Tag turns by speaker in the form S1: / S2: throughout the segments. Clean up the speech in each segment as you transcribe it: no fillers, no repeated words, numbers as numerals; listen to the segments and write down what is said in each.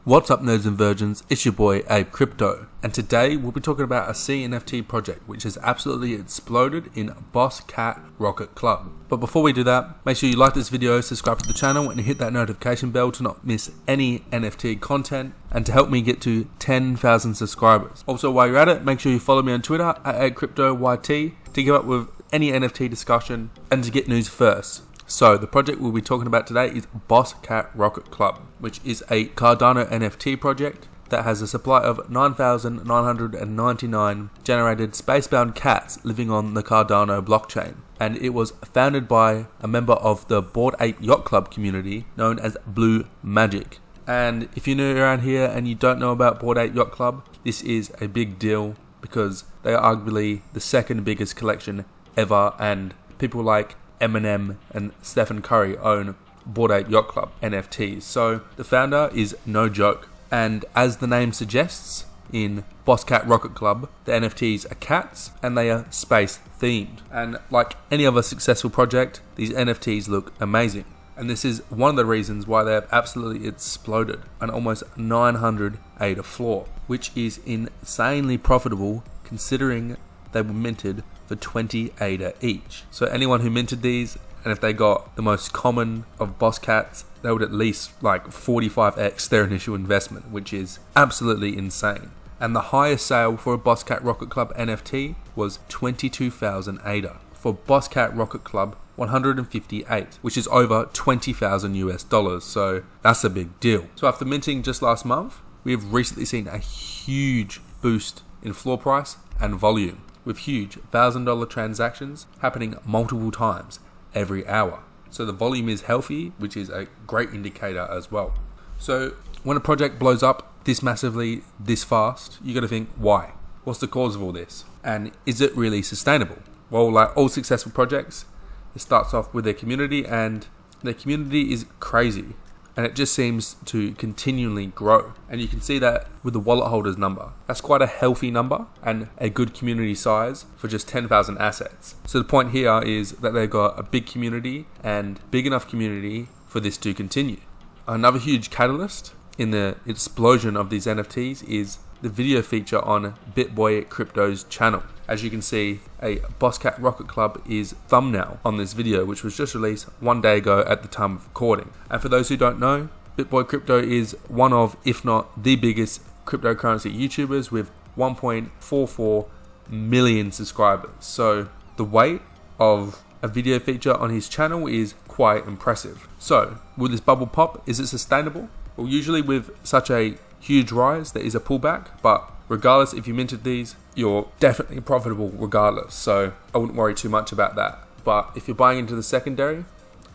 S1: What's up, nerds and virgins? It's your boy APE Crypto, and today we'll be talking about a CNFT project which has absolutely exploded in Boss Cat Rocket Club. But before we do that, make sure you like this video, subscribe to the channel and hit that notification bell to not miss any NFT content and to help me get to 10,000 subscribers. Also, while you're at it, make sure you follow me on Twitter at ApeCryptoYT to keep up with any NFT discussion and to get news first. So the project we'll be talking about today is Boss Cat Rocket Club, which is a Cardano NFT project that has a supply of 9,999 generated spacebound cats living on the Cardano blockchain. And it was founded by a member of the Bored Ape Yacht Club community known as Blue Magic. And if you're new around here and you don't know about Bored Ape Yacht Club, this is a big deal because they are arguably the second biggest collection ever, and people like Eminem and Stephen Curry own Bored Ape Yacht Club NFTs. So the founder is no joke. And as the name suggests, in Boss Cat Rocket Club, the NFTs are cats and they are space themed. And like any other successful project, these NFTs look amazing. And this is one of the reasons why they have absolutely exploded, an almost 900 ADA floor, which is insanely profitable considering they were minted for 20 ADA each. So anyone who minted these, and if they got the most common of Boss Cats, they would at least like 45x their initial investment, which is absolutely insane. And the highest sale for a Boss Cat Rocket Club NFT was 22,000 ADA. For Boss Cat Rocket Club 158, which is over 20,000 US dollars. So that's a big deal. So after minting just last month, we have recently seen a huge boost in floor price and volume, with huge $1,000 transactions happening multiple times every hour. So the volume is healthy, which is a great indicator as well. So when a project blows up this massively, this fast, you got to think, why? What's the cause of all this? And is it really sustainable? Well, like all successful projects, it starts off with their community, and their community is crazy. And it just seems to continually grow. And you can see that with the wallet holders number. That's quite a healthy number and a good community size for just 10,000 assets. So the point here is that they've got a big community and big enough community for this to continue. Another huge catalyst in the explosion of these NFTs is the video feature on BAYC Crypto's channel. As you can see, a Boss Cat Rocket Club is thumbnail on this video, which was just released one day ago at the time of recording. And for those who don't know, BAYC Crypto is one of, if not the biggest cryptocurrency YouTubers with 1.44 million subscribers. So the weight of a video feature on his channel is quite impressive. So will this bubble pop? Is it sustainable? Well, usually with such a huge rise, there is a pullback, but regardless, if you minted these, you're definitely profitable regardless. So I wouldn't worry too much about that. But if you're buying into the secondary,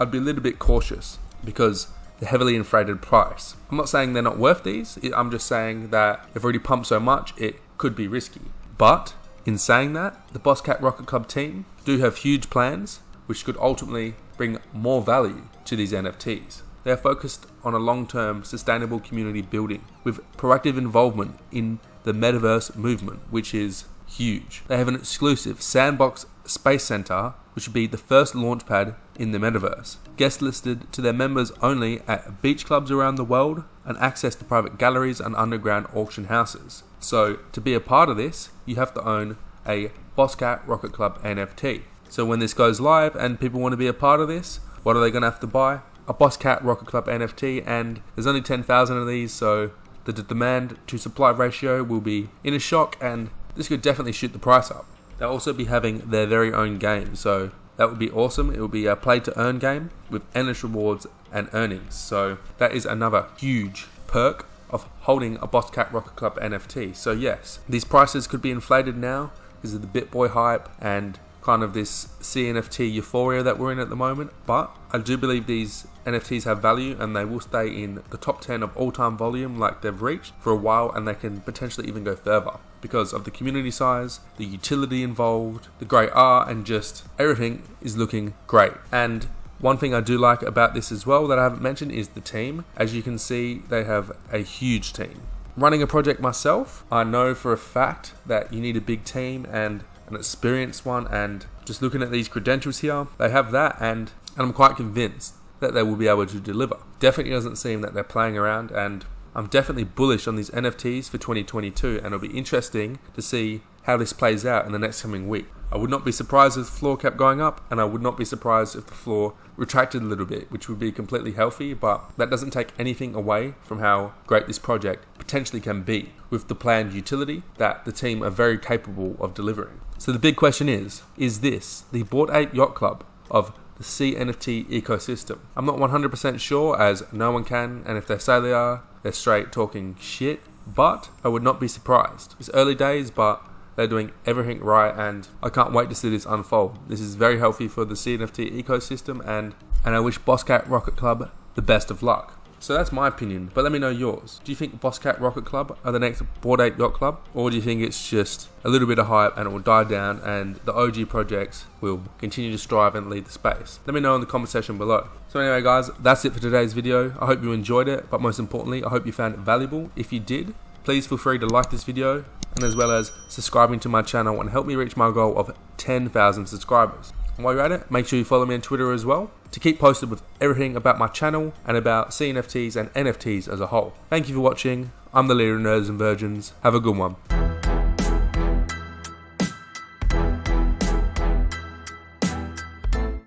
S1: I'd be a little bit cautious because the heavily inflated price. I'm not saying they're not worth these. I'm just saying that they've already pumped so much, it could be risky. But in saying that, the Boss Cat Rocket Club team do have huge plans, which could ultimately bring more value to these NFTs. They are focused on a long-term sustainable community building with proactive involvement in the metaverse movement, which is huge. They have an exclusive sandbox space center, which would be the first launchpad in the metaverse. Guest listed to their members only at beach clubs around the world and access to private galleries and underground auction houses. So to be a part of this, you have to own a Boss Cat Rocket Club NFT. So when this goes live and people want to be a part of this, what are they going to have to buy? A Boss Cat Rocket Club NFT, and there's only 10,000 of these, so the demand to supply ratio will be in a shock, and this could definitely shoot the price up. They'll also be having their very own game, so that would be awesome. It will be a play to earn game with endless rewards and earnings. So that is another huge perk of holding a Boss Cat Rocket Club NFT. So yes, these prices could be inflated now because of the BitBoy hype and kind of this CNFT euphoria that we're in at the moment, but I do believe these NFTs have value and they will stay in the top 10 of all-time volume like they've reached for a while, and they can potentially even go further because of the community size, the utility involved, the great art, and just everything is looking great. And one thing I do like about this as well that I haven't mentioned is the team. As you can see, they have a huge team. Running a project myself, I know for a fact that you need a big team and an experienced one, and just looking at these credentials here, they have that, and and I'm quite convinced that they will be able to deliver. Definitely doesn't seem that they're playing around, and I'm definitely bullish on these NFTs for 2022, and it'll be interesting to see how this plays out in the next coming week. I would not be surprised if the floor kept going up, and I would not be surprised if the floor retracted a little bit, which would be completely healthy, but that doesn't take anything away from how great this project potentially can be with the planned utility that the team are very capable of delivering. So the big question is this the Bored Ape Yacht Club of the CNFT ecosystem? I'm not 100% sure, as no one can, and if they say they are, they're straight talking shit, but I would not be surprised. It's early days, but they're doing everything right, and I can't wait to see this unfold. This is very healthy for the CNFT ecosystem, and I wish Bosscat Rocket Club the best of luck. So that's my opinion, but let me know yours. Do you think Bosscat Rocket Club are the next Bored Ape Yacht Club? Or do you think it's just a little bit of hype and it will die down and the OG projects will continue to strive and lead the space? Let me know in the comment section below. So anyway guys, that's it for today's video. I hope you enjoyed it, but most importantly, I hope you found it valuable. If you did, please feel free to like this video, and as well as subscribing to my channel and help me reach my goal of 10,000 subscribers. And while you're at it, make sure you follow me on Twitter as well to keep posted with everything about my channel and about CNFTs and NFTs as a whole. Thank you for watching. I'm the leader of Nerds and Virgins. Have a good one.